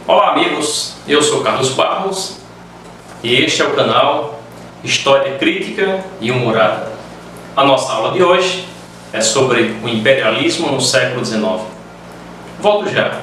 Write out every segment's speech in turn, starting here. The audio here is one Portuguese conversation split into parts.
Olá amigos, eu sou Carlos Barros e este é o canal História Crítica e Humorada. A nossa aula de hoje é sobre o imperialismo no século XIX. Volto já.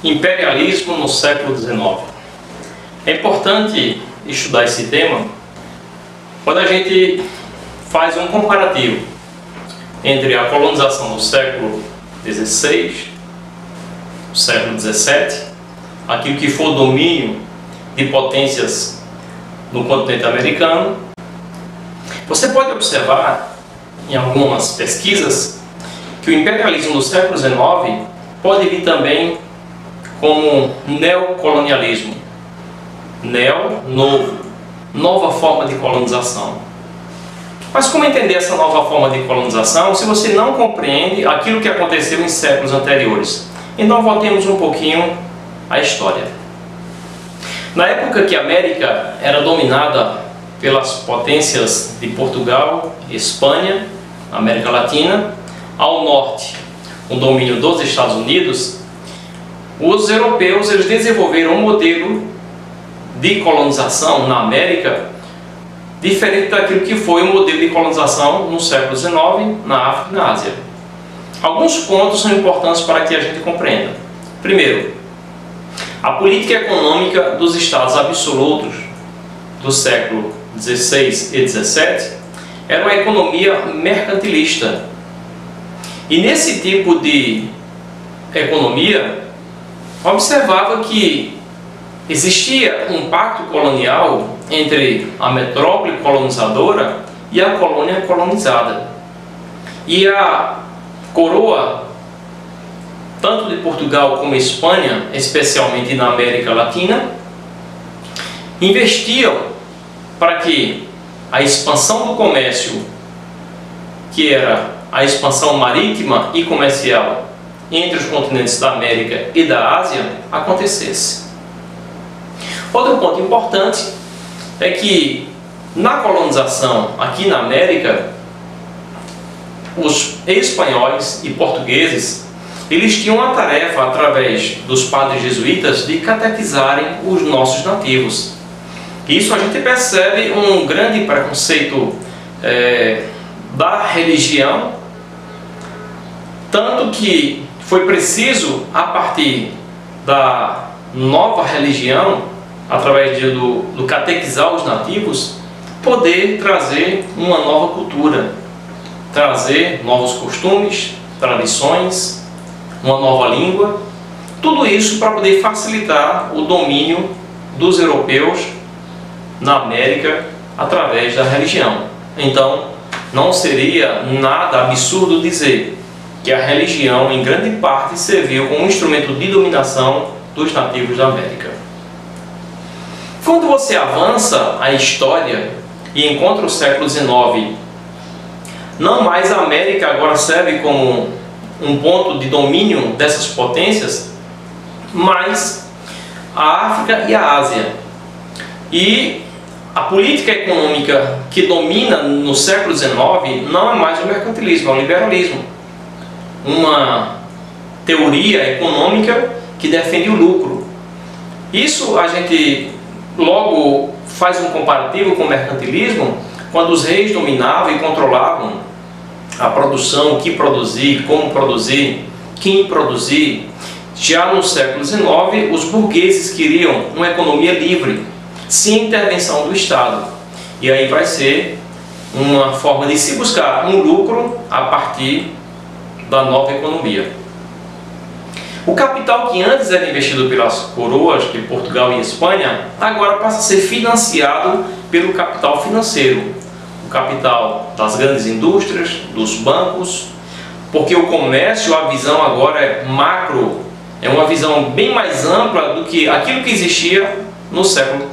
Imperialismo no século XIX. É importante estudar esse tema quando a gente faz um comparativo entre a colonização do século XVI, do século XVII, aquilo que foi o domínio de potências no continente americano. Você pode observar em algumas pesquisas que o imperialismo do século XIX pode vir também como neocolonialismo. Neo, novo, nova forma de colonização. Mas como entender essa nova forma de colonização se você não compreende aquilo que aconteceu em séculos anteriores? Então voltemos um pouquinho à história. Na época que a América era dominada pelas potências de Portugal e Espanha, América Latina, ao norte, o domínio dos Estados Unidos, os europeus eles desenvolveram um modelo de colonização na América diferente daquilo que foi o modelo de colonização no século XIX, na África e na Ásia. Alguns pontos são importantes para que a gente compreenda. Primeiro, a política econômica dos estados absolutos do século XVI e XVII era uma economia mercantilista. E nesse tipo de economia, observava que existia um pacto colonial entre a metrópole colonizadora e a colônia colonizada. E a coroa, tanto de Portugal como Espanha, especialmente na América Latina, investiam para que a expansão do comércio, que era a expansão marítima e comercial entre os continentes da América e da Ásia, acontecesse. Outro ponto importante é que na colonização aqui na América, os espanhóis e portugueses eles tinham a tarefa, através dos padres jesuítas, de catequizarem os nossos nativos. Isso a gente percebe um grande preconceito da religião, tanto que foi preciso, a partir da nova religião, através do catequizar os nativos, poder trazer uma nova cultura, trazer novos costumes, tradições, uma nova língua, tudo isso para poder facilitar o domínio dos europeus na América através da religião. Então, não seria nada absurdo dizer que a religião, em grande parte, serviu como um instrumento de dominação dos nativos da América. Quando você avança a história e encontra o século XIX, não mais a América agora serve como um ponto de domínio dessas potências, mas a África e a Ásia. E a política econômica que domina no século XIX não é mais o mercantilismo, é o liberalismo. Uma teoria econômica que defende o lucro. Isso a gente logo faz um comparativo com o mercantilismo, quando os reis dominavam e controlavam a produção, o que produzir, como produzir, quem produzir. Já no século XIX, os burgueses queriam uma economia livre, sem intervenção do Estado. E aí vai ser uma forma de se buscar um lucro a partir da nova economia. O capital que antes era investido pelas coroas de Portugal e Espanha, agora passa a ser financiado pelo capital financeiro. O capital das grandes indústrias, dos bancos, porque o comércio, a visão agora é macro, é uma visão bem mais ampla do que aquilo que existia no século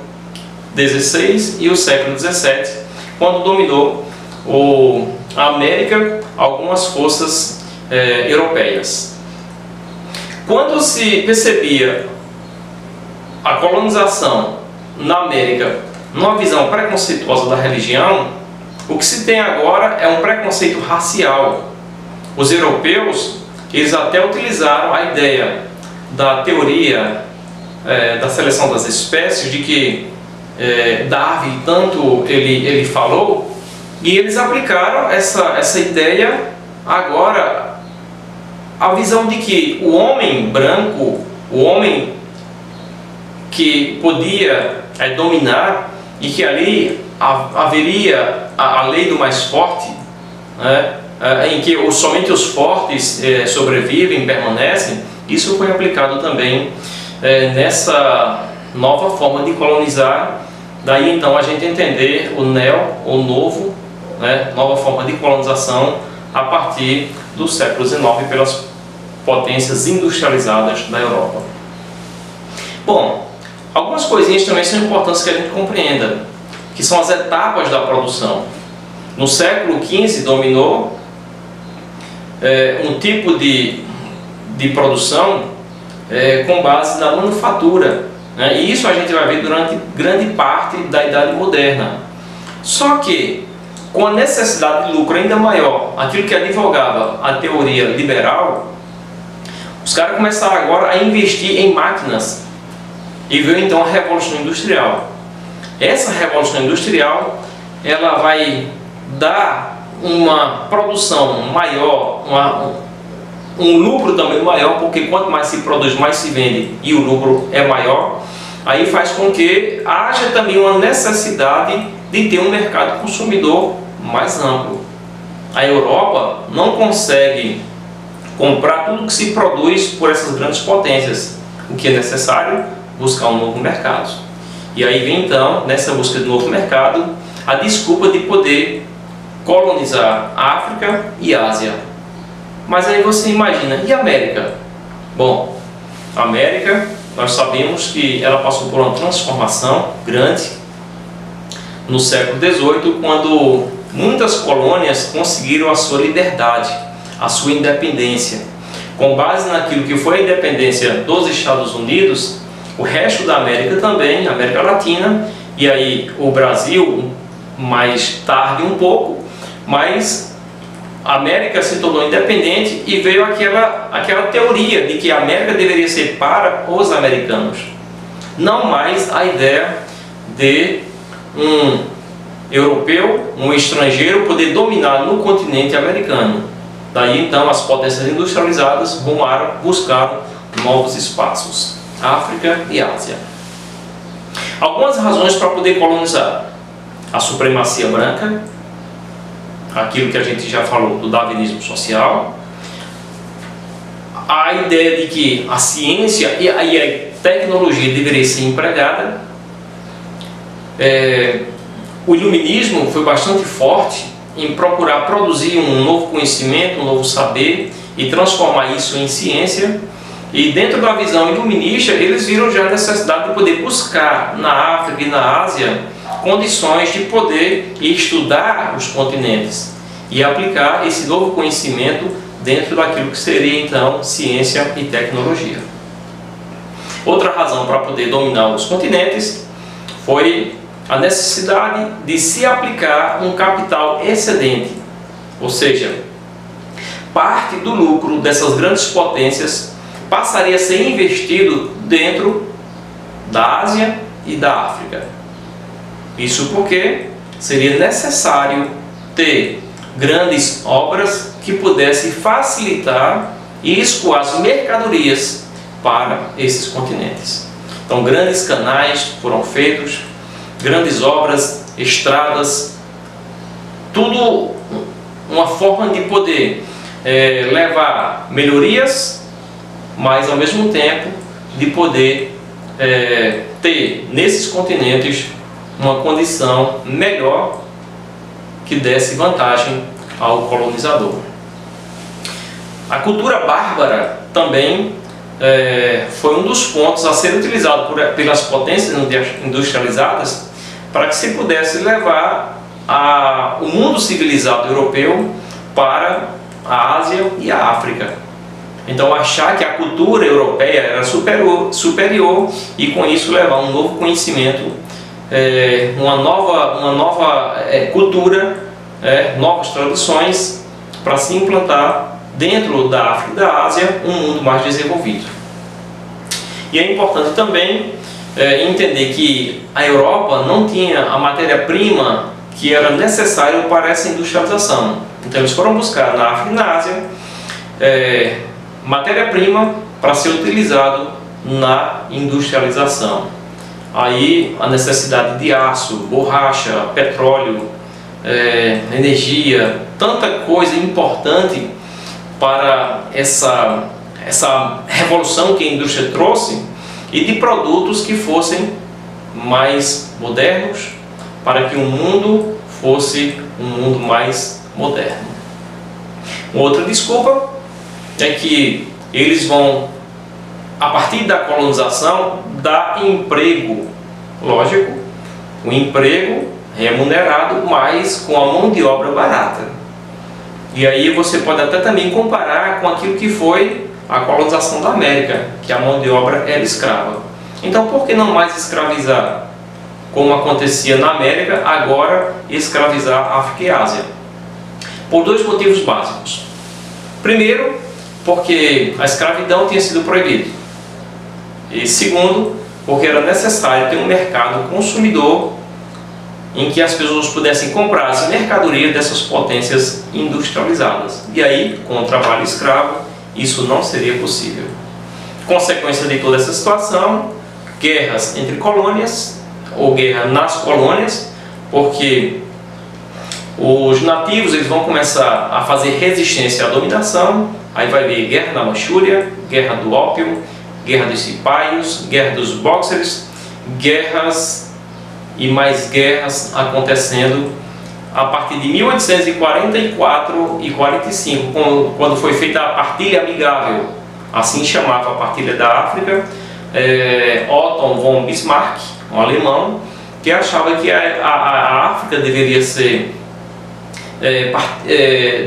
XVI e o século XVII, quando dominou a América algumas forças europeias. Quando se percebia a colonização na América numa visão preconceituosa da religião, O que se tem agora é um preconceito racial. Os europeus, eles até utilizaram a ideia da teoria da seleção das espécies, de que Darwin tanto ele falou, e eles aplicaram essa ideia agora, a visão de que o homem branco, o homem que podia dominar, e que ali haveria a lei do mais forte, né, em que somente os fortes sobrevivem, permanecem. Isso foi aplicado também nessa nova forma de colonizar. Daí então a gente entender o novo, né, nova forma de colonização a partir do século XIX pelas potências industrializadas da Europa. Bom, algumas coisinhas também são importantes que a gente compreenda, que são as etapas da produção. No século XV dominou um tipo de produção com base na manufatura, né? E isso a gente vai ver durante grande parte da Idade Moderna. Só que, com a necessidade de lucro ainda maior, aquilo que advogava a teoria liberal, os caras começaram agora a investir em máquinas, e veio então a Revolução Industrial. Essa Revolução Industrial, ela vai dar uma produção maior, um lucro também maior, porque quanto mais se produz, mais se vende, e o lucro é maior. Aí faz com que haja também uma necessidade de ter um mercado consumidor mais amplo. A Europa não consegue comprar tudo que se produz por essas grandes potências. O que é necessário? Buscar um novo mercado. E aí vem então, nessa busca de novo mercado, a desculpa de poder colonizar a África e a Ásia. Mas aí você imagina, e a América? Bom, a América, nós sabemos que ela passou por uma transformação grande no século XVIII, quando muitas colônias conseguiram a sua liberdade, a sua independência. Com base naquilo que foi a independência dos Estados Unidos, o resto da América também, a América Latina, e aí o Brasil mais tarde um pouco, mas a América se tornou independente e veio aquela teoria de que a América deveria ser para os americanos. Não mais a ideia de um europeu, um estrangeiro, poder dominar no continente americano. Daí então as potências industrializadas buscaram novos espaços, África e Ásia. Algumas razões para poder colonizar: a supremacia branca, aquilo que a gente já falou do darwinismo social, a ideia de que a ciência e a tecnologia deveria ser empregada. O iluminismo foi bastante forte em procurar produzir um novo conhecimento, um novo saber e transformar isso em ciência. E dentro da visão iluminista, eles viram já a necessidade de poder buscar na África e na Ásia condições de poder estudar os continentes e aplicar esse novo conhecimento dentro daquilo que seria então ciência e tecnologia. Outra razão para poder dominar os continentes foi a necessidade de se aplicar um capital excedente, ou seja, parte do lucro dessas grandes potências passaria a ser investido dentro da Ásia e da África. Isso porque seria necessário ter grandes obras que pudessem facilitar e escoar as mercadorias para esses continentes. Então, grandes canais foram feitos, grandes obras, estradas, tudo uma forma de poder levar melhorias, mas ao mesmo tempo de poder ter nesses continentes uma condição melhor que desse vantagem ao colonizador. A cultura bárbara também foi um dos pontos a ser utilizado pelas potências industrializadas para que se pudesse levar o mundo civilizado europeu para a Ásia e a África. Então achar que a cultura europeia era superior e com isso levar um novo conhecimento, uma nova cultura novas tradições para se implantar dentro da África e da Ásia um mundo mais desenvolvido. E é importante também entender que a Europa não tinha a matéria-prima que era necessária para essa industrialização. Então eles foram buscar na África e na Ásia matéria-prima para ser utilizado na industrialização. Aí a necessidade de aço, borracha, petróleo, energia, tanta coisa importante para essa revolução que a indústria trouxe, e de produtos que fossem mais modernos, para que o mundo fosse um mundo mais moderno. Outra desculpa é que eles vão, a partir da colonização, dar emprego, lógico, um emprego remunerado, mas com a mão de obra barata. E aí você pode até também comparar com aquilo que foi a colonização da América, que a mão de obra era escrava. Então por que não mais escravizar, como acontecia na América, agora escravizar a África e a Ásia? Por dois motivos básicos. Primeiro, porque a escravidão tinha sido proibida. E segundo, porque era necessário ter um mercado consumidor em que as pessoas pudessem comprar as mercadorias dessas potências industrializadas. E aí, com o trabalho escravo, isso não seria possível. Consequência de toda essa situação, guerras entre colônias, ou guerra nas colônias, porque os nativos eles vão começar a fazer resistência à dominação. Aí vai haver guerra da Manchúria, guerra do ópio, guerra dos cipaios, guerra dos bóxeres, guerras e mais guerras acontecendo a partir de 1844 e 45, quando foi feita a partilha amigável, assim chamava a partilha da África. Otto von Bismarck, um alemão, que achava que a África deveria ser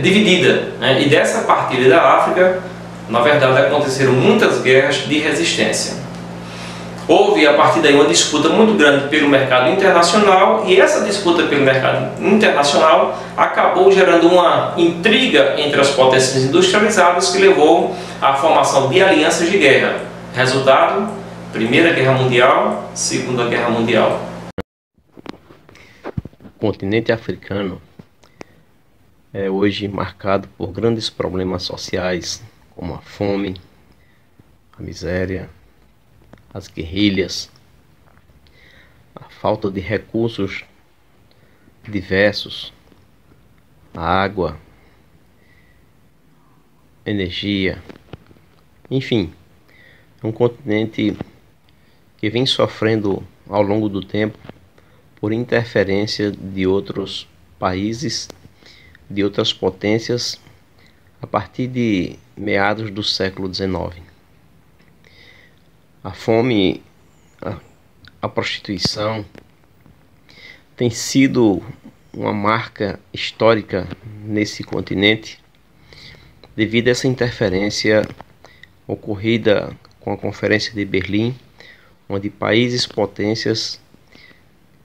dividida, né? E dessa partilha da África, na verdade, aconteceram muitas guerras de resistência. Houve a partir daí uma disputa muito grande pelo mercado internacional, e essa disputa pelo mercado internacional acabou gerando uma intriga entre as potências industrializadas que levou à formação de alianças de guerra. Resultado: Primeira Guerra Mundial, Segunda Guerra Mundial. O continente africano é hoje marcado por grandes problemas sociais, como a fome, a miséria, as guerrilhas, a falta de recursos diversos, a água, energia, enfim, é um continente que vem sofrendo ao longo do tempo por interferência de outros países, de outras potências, a partir de meados do século XIX. A fome, a prostituição tem sido uma marca histórica nesse continente devido a essa interferência ocorrida com a Conferência de Berlim, onde países potências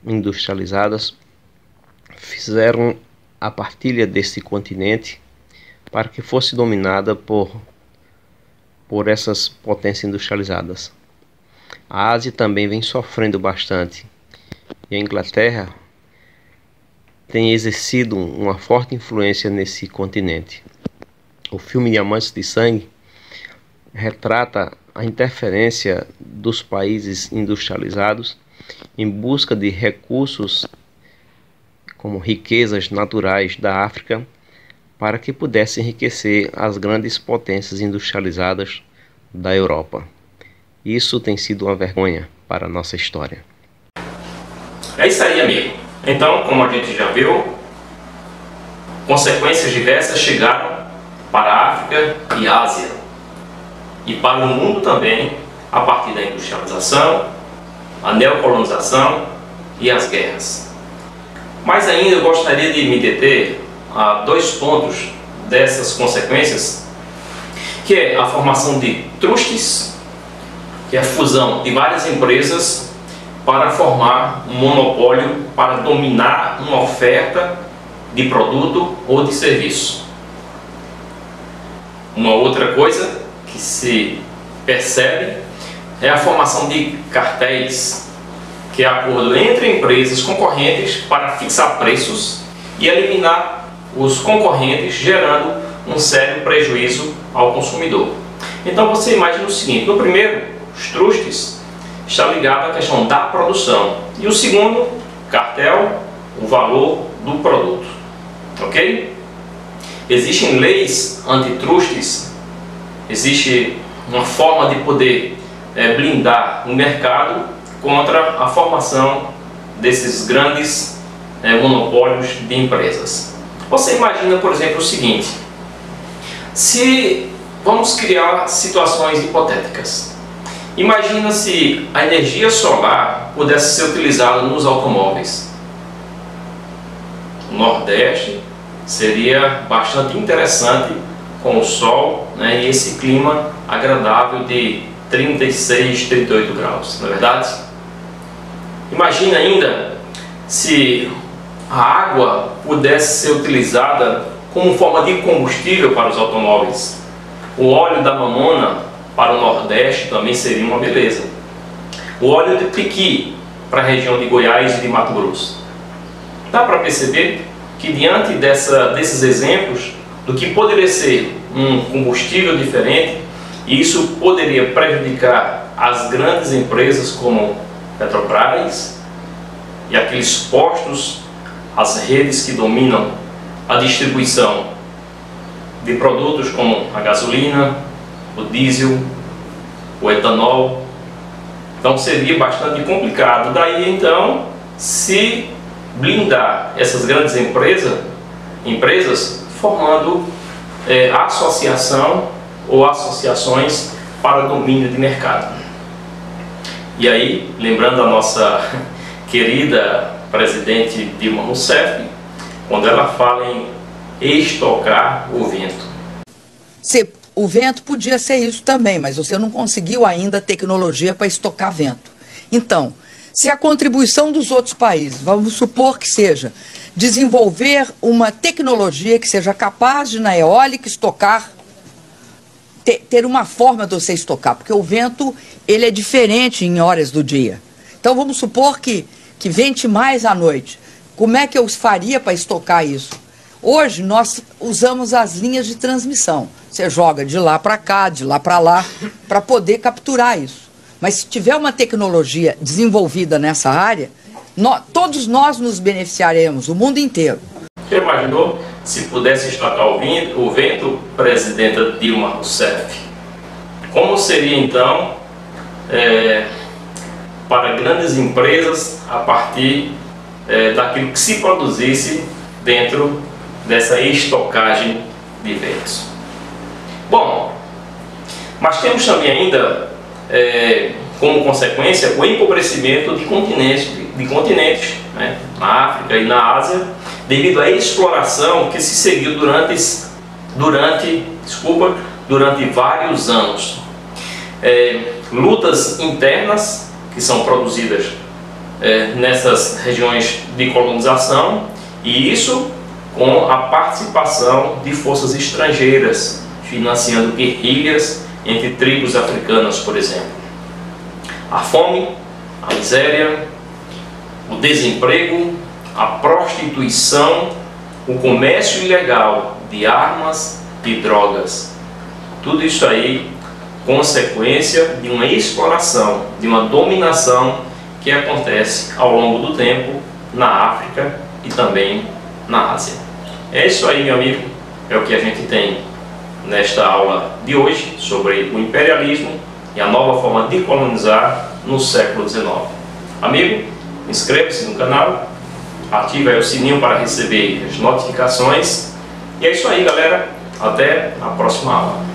industrializadas fizeram a partilha desse continente para que fosse dominada por essas potências industrializadas. A Ásia também vem sofrendo bastante, e a Inglaterra tem exercido uma forte influência nesse continente. O filme Diamantes de Sangue retrata a interferência dos países industrializados em busca de recursos como riquezas naturais da África para que pudessem enriquecer as grandes potências industrializadas da Europa. Isso tem sido uma vergonha para a nossa história. É isso aí, amigo. Então, como a gente já viu, consequências diversas chegaram para a África e a Ásia, e para o mundo também, a partir da industrialização, a neocolonização e as guerras. Mas ainda eu gostaria de me deter a dois pontos dessas consequências, que é a formação de trustes, que é a fusão de várias empresas para formar um monopólio, para dominar uma oferta de produto ou de serviço. Uma outra coisa que se percebe é a formação de cartéis, que é acordo entre empresas concorrentes para fixar preços e eliminar os concorrentes, gerando um sério prejuízo ao consumidor. Então você imagina o seguinte: no primeiro, os trustes, está ligado à questão da produção, e o segundo, cartel, o valor do produto. Ok? Existem leis antitrustes, existe uma forma de poder blindar o mercado contra a formação desses grandes monopólios de empresas. Você imagina, por exemplo, o seguinte: se vamos criar situações hipotéticas. Imagina se a energia solar pudesse ser utilizada nos automóveis. O Nordeste seria bastante interessante com o sol, né, e esse clima agradável de 36, 38 graus, não é verdade? Imagina ainda se a água pudesse ser utilizada como forma de combustível para os automóveis. O óleo da mamona para o Nordeste também seria uma beleza. O óleo de piqui para a região de Goiás e de Mato Grosso. Dá para perceber que diante desses exemplos do que poderia ser um combustível diferente, isso poderia prejudicar as grandes empresas como Petrobras e aqueles postos, as redes que dominam a distribuição de produtos como a gasolina, o diesel, o etanol. Então seria bastante complicado. Daí então se blindar essas grandes empresas formando associação ou associações para domínio de mercado. E aí, lembrando a nossa querida presidente Dilma Rousseff, quando ela fala em estocar o vento. O vento podia ser isso também, mas você não conseguiu ainda tecnologia para estocar vento. Então, se a contribuição dos outros países, vamos supor que seja desenvolver uma tecnologia que seja capaz de, na eólica, estocar, ter uma forma de você estocar, porque o vento ele é diferente em horas do dia. Então vamos supor que vente mais à noite. Como é que eu faria para estocar isso? Hoje nós usamos as linhas de transmissão. Você joga de lá para cá, de lá para lá, para poder capturar isso. Mas se tiver uma tecnologia desenvolvida nessa área, todos nós nos beneficiaremos, o mundo inteiro. Já imaginou se pudesse estocar o vento, presidenta Dilma Rousseff? Como seria então para grandes empresas a partir daquilo que se produzisse dentro dessa estocagem de ventos? Bom, mas temos também ainda como consequência o empobrecimento de continentes, né, na África e na Ásia, devido à exploração que se seguiu durante vários anos. Lutas internas que são produzidas nessas regiões de colonização, e isso com a participação de forças estrangeiras, financiando guerrilhas entre tribos africanas, por exemplo. A fome, a miséria, o desemprego, a prostituição, o comércio ilegal de armas e drogas. Tudo isso aí consequência de uma exploração, de uma dominação que acontece ao longo do tempo na África e também na Ásia. É isso aí, meu amigo, é o que a gente tem nesta aula de hoje sobre o imperialismo e a nova forma de colonizar no século XIX. Amigo, inscreva-se no canal, ative aí o sininho para receber as notificações. E é isso aí, galera. Até a próxima aula.